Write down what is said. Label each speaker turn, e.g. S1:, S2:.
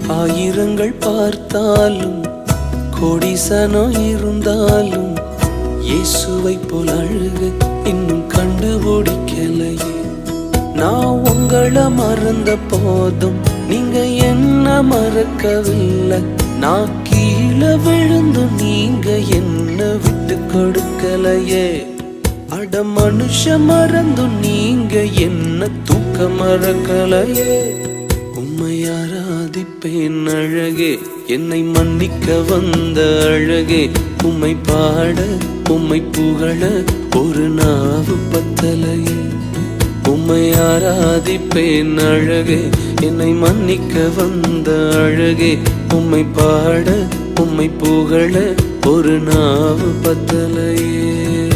S1: ஆயிரங்கள் பார்த்தாலும் கோடிசனம் இருந்தாலும் இயேசுவை போல் அழுக இன்னும் கண்டுபிடிக்கலையே. நான் உங்களை மறந்த போதும் நீங்க என்ன மறக்கவில்லை. நான் கீழே விழுந்தும் நீங்க என்ன விட்டு கொடுக்கலையே. அட மனுஷ மறந்தும் நீங்க என்ன தூக்க மறக்கலையே. உம்மை ஆராதிப்பேன் அழகே, என்னை மன்னிக்க வந்த அழகே. உம்மை பாட உம்மை புகழ ஒரு நாவு பத்தலையே. உம்மை ஆராதிப்பேன் அழகே, என்னை மன்னிக்க வந்த அழகே. உம்மை பாட உம்மை புகழ ஒரு நாவு பத்தலையே.